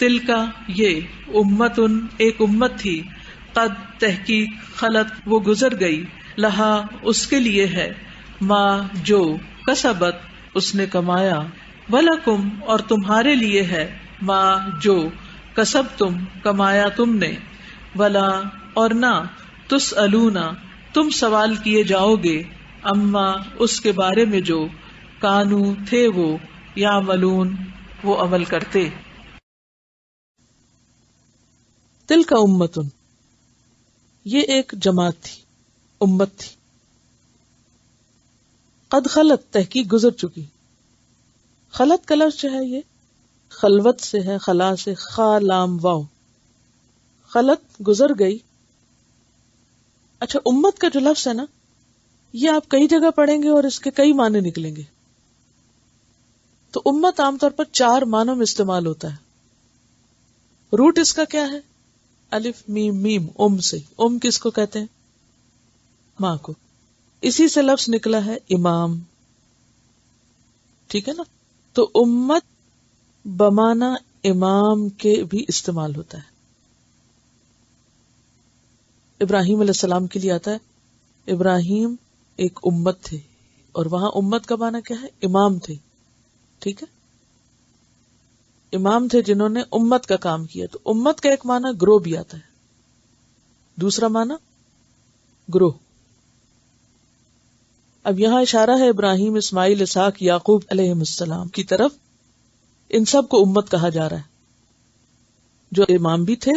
تلکا یہ امتن ایک امت تھی، قد تحقیق خلت وہ گزر گئی، لہا اس کے لیے ہے، ما جو کسبت اس نے کمایا، ولکم اور تمہارے لیے ہے، ما جو کسبتم کمایا تم نے، ولا اور نہ تسألون تم سوال کیے جاؤ گے، اما اس کے بارے میں جو کانو تھے وہ یعملون وہ عمل کرتے۔ تلک امتن یہ ایک جماعت تھی، امت تھی، قد خلت تحقیق گزر چکی۔ خلت کا لفظ جو ہے یہ خلوت سے ہے، خلا سے، خا لام واو، خلت گزر گئی۔ اچھا امت کا جو لفظ ہے نا یہ آپ کئی جگہ پڑھیں گے اور اس کے کئی معنی نکلیں گے۔ تو امت عام طور پر 4 معنوں میں استعمال ہوتا ہے۔ روٹ اس کا کیا ہے؟ الف میم میم، سے کس کو کہتے ہیں؟ ماں کو۔ اسی سے لفظ نکلا ہے امام، ٹھیک ہے نا؟ تو امت بمانا امام کے بھی استعمال ہوتا ہے۔ ابراہیم علیہ السلام کے لیے آتا ہے ابراہیم ایک امت تھے، اور وہاں امت کا معنی کیا ہے؟ امام تھے، ٹھیک ہے؟ امام تھے جنہوں نے امت کا کام کیا۔ تو امت کا ایک معنی گروہ بھی آتا ہے، دوسرا معنی گروہ۔ اب یہاں اشارہ ہے ابراہیم، اسماعیل، اسحاق، یعقوب علیہ السلام کی طرف، ان سب کو امت کہا جا رہا ہے، جو امام بھی تھے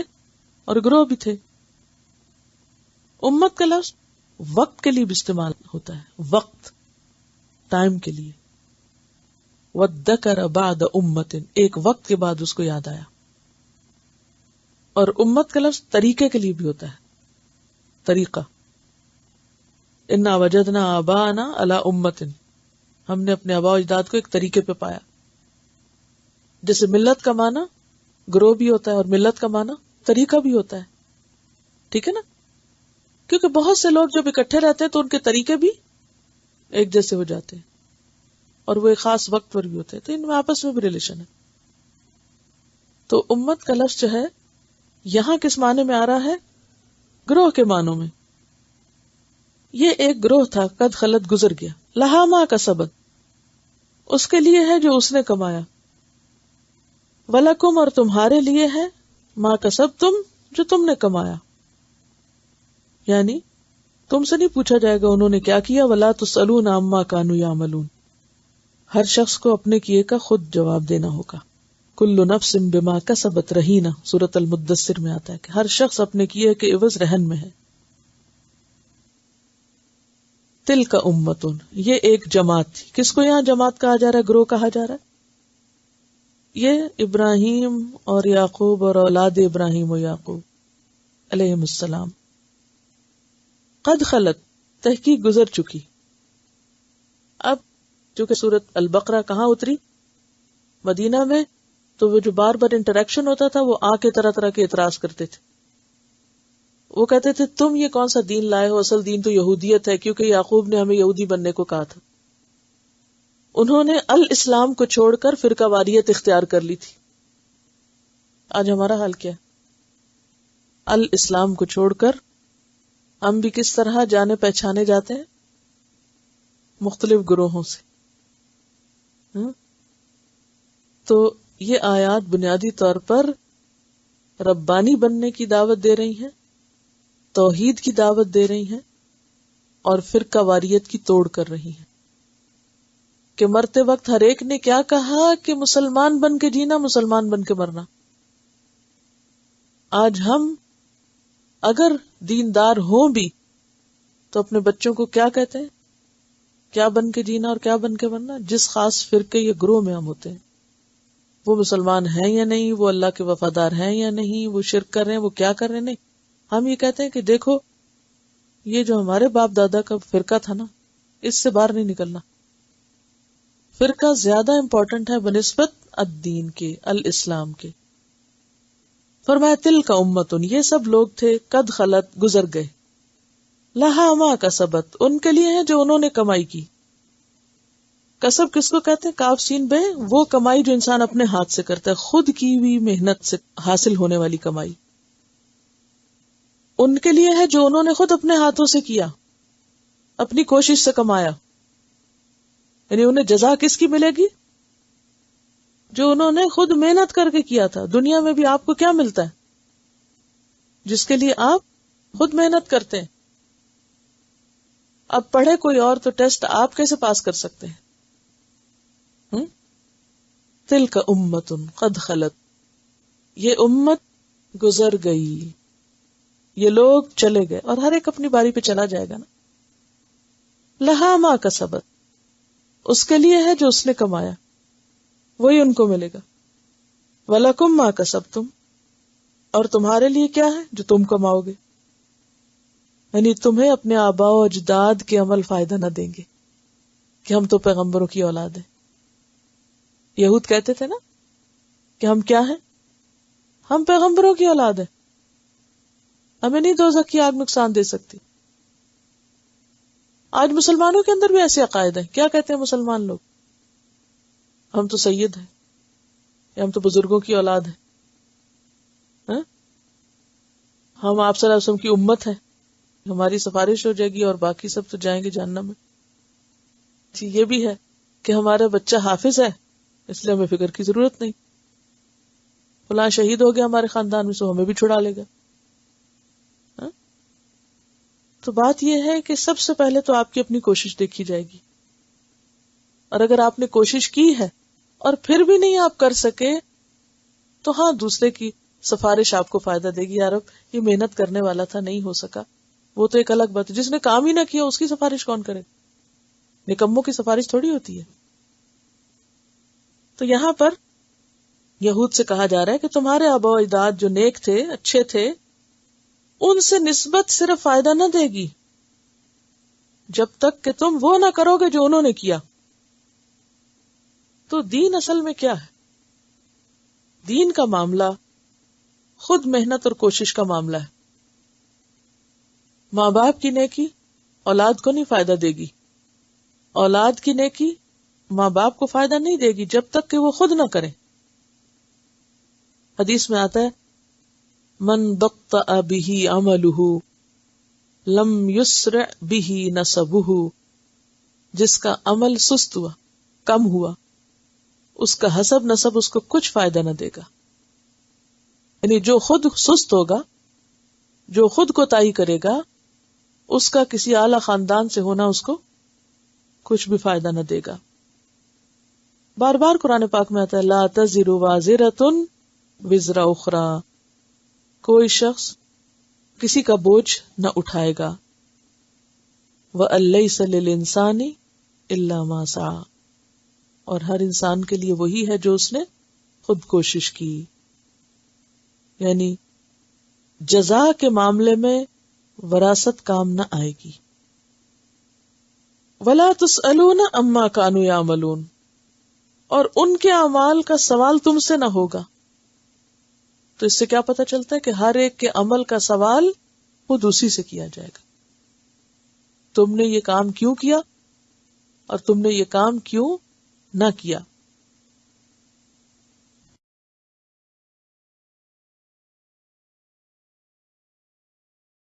اور گروہ بھی تھے۔ امت کا لفظ وقت کے لیے بھی استعمال ہوتا ہے، وقت، ٹائم کے لیے۔ وَذَّكَرَ بَعْدَ أُمَّةٍ ایک وقت کے بعد اس کو یاد آیا۔ اور امت کا لفظ طریقے کے لیے بھی ہوتا ہے، طریقہ۔ اِنَّا وَجَدْنَا آبَاءَنَا عَلَىٰ أُمَّةٍ ہم نے اپنے آباء و اجداد کو ایک طریقے پہ پایا۔ جیسے ملت کا معنی گروہ بھی ہوتا ہے اور ملت کا معنی طریقہ بھی ہوتا ہے، ٹھیک ہے نا؟ کیونکہ بہت سے لوگ جب اکٹھے رہتے ہیں تو ان کے طریقے بھی ایک جیسے ہو جاتے ہیں، اور وہ ایک خاص وقت پر بھی ہوتے ہیں، تو ان میں آپس میں بھی ریلیشن ہے۔ تو امت کا لفظ جو ہے یہاں کس معنی میں آ رہا ہے؟ گروہ کے معنوں میں۔ یہ ایک گروہ تھا، قد خلت گزر گیا، لہا ما کسبت اس کے لیے ہے جو اس نے کمایا، ولکم اور تمہارے لیے ہے، ما کسبتم جو تم نے کمایا، یعنی تم سے نہیں پوچھا جائے گا انہوں نے کیا کیا، ولا تسألون عما کانوا یعملون ہر شخص کو اپنے کیے کا خود جواب دینا ہوگا۔ کل نفس بما کسبت رہینہ سورۃ المدثر میں آتا ہے کہ ہر شخص اپنے کیے کے عوض رہن میں ہے۔ تلک امتن یہ ایک جماعت تھی، کس کو یہاں جماعت کہا جا رہا ہے، گروہ کہا جا رہا ہے؟ یہ ابراہیم اور یعقوب اور اولاد ابراہیم و یعقوب علیہ السلام۔ قد خلت تحقیق گزر چکی۔ اب چونکہ سورۃ البقرہ کہاں اتری؟ مدینہ میں، تو وہ جو بار بار انٹریکشن ہوتا تھا وہ آ کے طرح طرح کے اعتراض کرتے تھے۔ وہ کہتے تھے تم یہ کون سا دین لائے ہو، اصل دین تو یہودیت ہے، کیونکہ یعقوب نے ہمیں یہودی بننے کو کہا تھا۔ انہوں نے الاسلام کو چھوڑ کر فرقہ واریت اختیار کر لی تھی۔ آج ہمارا حال کیا ہے؟ الاسلام کو چھوڑ کر ہم بھی کس طرح جانے پہچانے جاتے ہیں؟ مختلف گروہوں سے۔ تو یہ آیات بنیادی طور پر ربانی بننے کی دعوت دے رہی ہیں، توحید کی دعوت دے رہی ہیں، اور فرقہ واریت کی توڑ کر رہی ہیں کہ مرتے وقت ہر ایک نے کیا کہا کہ مسلمان بن کے جینا، مسلمان بن کے مرنا۔ آج ہم اگر دیندار ہوں بھی تو اپنے بچوں کو کیا کہتے ہیں؟ کیا بن کے جینا اور کیا بن کے مرنا؟ جس خاص فرقے یا گروہ میں ہم ہوتے ہیں، وہ مسلمان ہیں یا نہیں، وہ اللہ کے وفادار ہیں یا نہیں، وہ شرک کر رہے ہیں، وہ کیا کر رہے ہیں، نہیں، ہم یہ کہتے ہیں کہ دیکھو یہ جو ہمارے باپ دادا کا فرقہ تھا نا، اس سے باہر نہیں نکلنا۔ فرقہ زیادہ امپورٹنٹ ہے بنسبت الدین کے، الاسلام کے۔ فرمایا تلک امتن یہ سب لوگ تھے، قد خلت گزر گئے، لہا ما کسبت ان کے لیے ہے جو انہوں نے کمائی کی۔ کسب کس کو کہتے ہیں؟ کاف سین بے، وہ کمائی جو انسان اپنے ہاتھ سے کرتا ہے، خود کی ہوئی محنت سے حاصل ہونے والی کمائی. ان کے لیے ہے جو انہوں نے خود اپنے ہاتھوں سے کیا، اپنی کوشش سے کمایا. یعنی انہیں جزا کس کی ملے گی؟ جو انہوں نے خود محنت کر کے کیا تھا. دنیا میں بھی آپ کو کیا ملتا ہے جس کے لیے آپ خود محنت کرتے ہیں؟ اب پڑھے کوئی اور تو ٹیسٹ آپ کیسے پاس کر سکتے ہیں؟ تلک امت قد خلت، یہ امت گزر گئی، یہ لوگ چلے گئے، اور ہر ایک اپنی باری پہ چلا جائے گا نا. لہا ما کسبت، اس کے لیے ہے جو اس نے کمایا، وہی ان کو ملے گا. وَلَكُمْ مَا كَسَبْتُمْ، اور تمہارے لیے کیا ہے جو تم کماؤ گے. یعنی تمہیں اپنے آباء و اجداد کے عمل فائدہ نہ دیں گے کہ ہم تو پیغمبروں کی اولاد ہیں. یہود کہتے تھے نا کہ ہم کیا ہیں؟ ہم پیغمبروں کی اولاد ہیں، ہمیں نہیں دوزخ کی آگ نقصان دے سکتی. آج مسلمانوں کے اندر بھی ایسے عقائد ہیں. کیا کہتے ہیں مسلمان لوگ؟ ہم تو سید ہیں، یا ہم تو بزرگوں کی اولاد ہیں، ہم آپ صلی اللہ علیہ وسلم کی امت ہے، ہماری سفارش ہو جائے گی اور باقی سب تو جائیں گے جہنم میں. یہ بھی ہے کہ ہمارا بچہ حافظ ہے اس لیے ہمیں فکر کی ضرورت نہیں، فلاں شہید ہو گیا ہمارے خاندان میں سو ہمیں بھی چھڑا لے گا. تو بات یہ ہے کہ سب سے پہلے تو آپ کی اپنی کوشش دیکھی جائے گی، اور اگر آپ نے کوشش کی ہے اور پھر بھی نہیں آپ کر سکے تو ہاں دوسرے کی سفارش آپ کو فائدہ دے گی. یار اب یہ محنت کرنے والا تھا، نہیں ہو سکا، وہ تو ایک الگ بات ہے. جس نے کام ہی نہ کیا اس کی سفارش کون کرے؟ نکموں کی سفارش تھوڑی ہوتی ہے. تو یہاں پر یہود سے کہا جا رہا ہے کہ تمہارے آباء و اجداد جو نیک تھے، اچھے تھے، ان سے نسبت صرف فائدہ نہ دے گی جب تک کہ تم وہ نہ کرو گے جو انہوں نے کیا. تو دین اصل میں کیا ہے؟ دین کا معاملہ خود محنت اور کوشش کا معاملہ ہے. ماں باپ کی نیکی اولاد کو نہیں فائدہ دے گی، اولاد کی نیکی ماں باپ کو فائدہ نہیں دے گی جب تک کہ وہ خود نہ کریں. حدیث میں آتا ہے من بطأ به عمله لم يسرع به نسبه، جس کا عمل سست ہوا، کم ہوا، اس کا حسب نسب اس کو کچھ فائدہ نہ دے گا. یعنی جو خود سست ہوگا، جو خود کوتاہی کرے گا، اس کا کسی اعلی خاندان سے ہونا اس کو کچھ بھی فائدہ نہ دے گا. بار بار قرآن پاک میں آتا ہے لا تزر وازرۃ وزر اخری، کوئی شخص کسی کا بوجھ نہ اٹھائے گا. وَأَن لَّيْسَ لِلْإِنسَانِ إِلَّا مَا سَعَىٰ، اور ہر انسان کے لیے وہی ہے جو اس نے خود کوشش کی. یعنی جزا کے معاملے میں وراثت کام نہ آئے گی. وَلَا تُسْأَلُونَ عَمَّا كَانُوا يَعْمَلُونَ، اور ان کے اعمال کا سوال تم سے نہ ہوگا. تو اس سے کیا پتہ چلتا ہے کہ ہر ایک کے عمل کا سوال خود اسی سے کیا جائے گا. تم نے یہ کام کیوں کیا اور تم نے یہ کام کیوں نہ کیا.